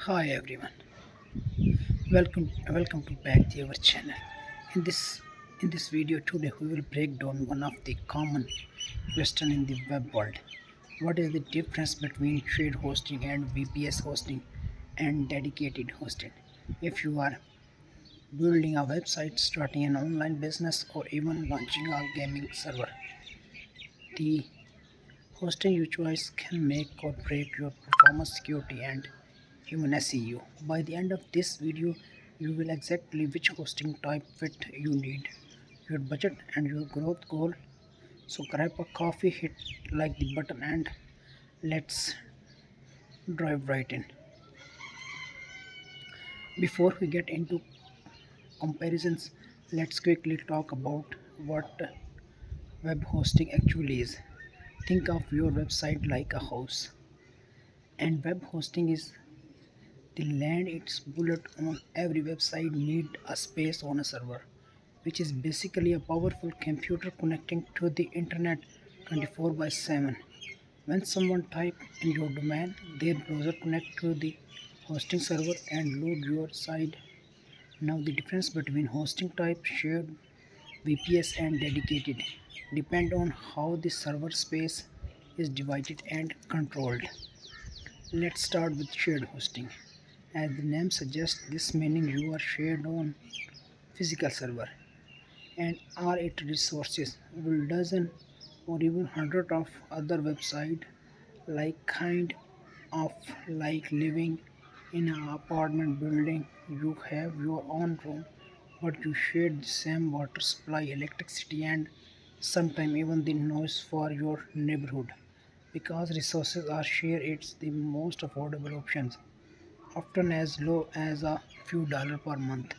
Hi everyone, welcome to back to our channel. In this video today we will break down one of the common question in the web world. What is the difference between shared hosting and VPS hosting and dedicated hosting? If you are building a website, starting an online business, or even launching a gaming server, the hosting you choose can make or break your performance, security, and even SEO. By the end of this video, you will exactly which hosting type fit you need, your budget, and your growth goal. So grab a coffee, hit like the button, and let's dive right in. Before we get into comparisons, let's quickly talk about what web hosting actually is. Think of your website like a house, and web hosting is the land. It's bullet on every website need a space on a server, which is basically a powerful computer connecting to the internet 24 by 7. When someone type in your domain, their browser connect to the hosting server and load your site. Now the difference between hosting type, shared, VPS and dedicated depend on how the server space is divided and controlled. Let's start with shared hosting. As the name suggests, this meaning you are shared on physical server and are it resources will dozen or even hundred of other website like kind of like living in an apartment building. You have your own room, but you share the same water supply, electricity, and sometimes even the noise for your neighborhood. Because resources are shared, it's the most affordable options, often as low as a few dollars per month.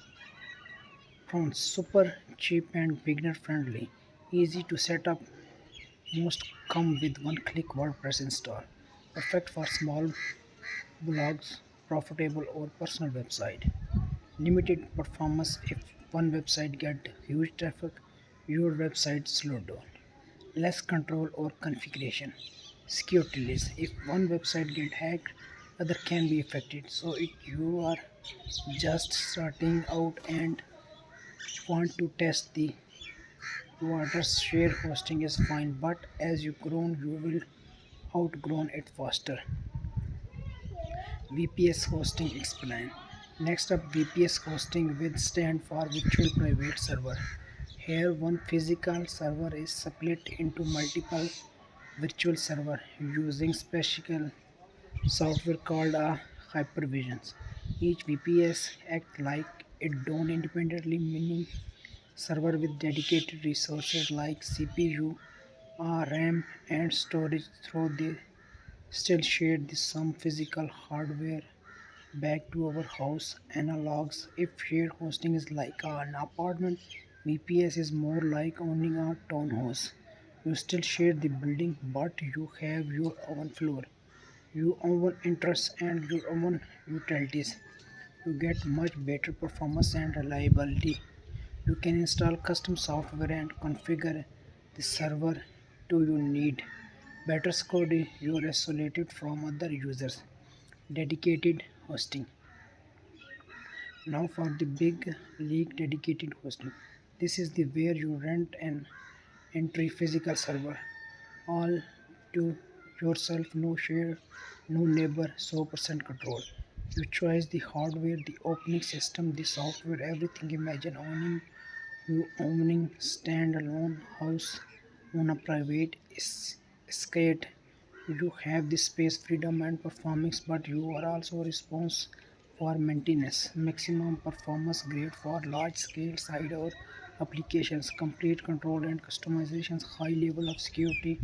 From super cheap and beginner friendly, easy to set up, most come with one click WordPress install. Perfect for small blogs, profitable or personal website. Limited performance if one website get huge traffic, your website slow down. Less control or configuration. Security list. If one website get hacked, other can be affected. So if you are just starting out and want to test the waters, share hosting is fine, but as you grow, you will outgrown it faster. VPS hosting explain. Next up, VPS hosting with stand for virtual private server. Here, one physical server is split into multiple virtual server using special software called a hypervisions. Each VPS act like it own independently, meaning server with dedicated resources like CPU, RAM, and storage, through they still share some physical hardware back to our house analogs. If shared hosting is like an apartment, VPS is more like owning a townhouse. You still share the building, but you have your own floor, your own interests, and your own utilities. You get much better performance and reliability. You can install custom software and configure the server to your need. Better security, you are isolated from other users. Dedicated hosting. Now for the big league dedicated hosting. This is the where you rent an entry physical server all to yourself, no share, no neighbor, so percent control. You choose the hardware, the operating system, the software, everything. Imagine owning standalone house on a private estate. You have the space, freedom, and performance, but you are also responsible for maintenance. Maximum performance, great for large scale site or applications. Complete control and customizations. High level of security.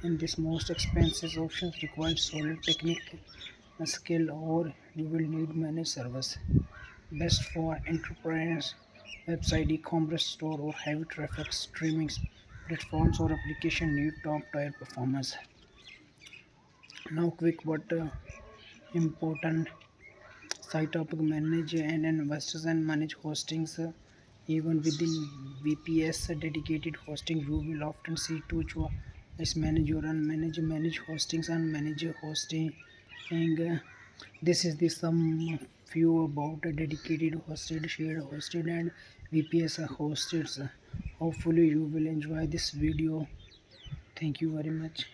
In this most expensive options require solid technical skill, or you will need managed service. Best for entrepreneurs, website, e-commerce store, or heavy traffic streaming platforms or application need top tier performance. Now quick but important site topic: manage and investors and manage hostings. Even within VPS dedicated hosting, you will often see two choice: manage your unmanage, manage hostings, and manage hosting. This is the sum few about a dedicated hosted, shared hosted and VPS hosted. Hopefully you will enjoy this video. Thank you very much.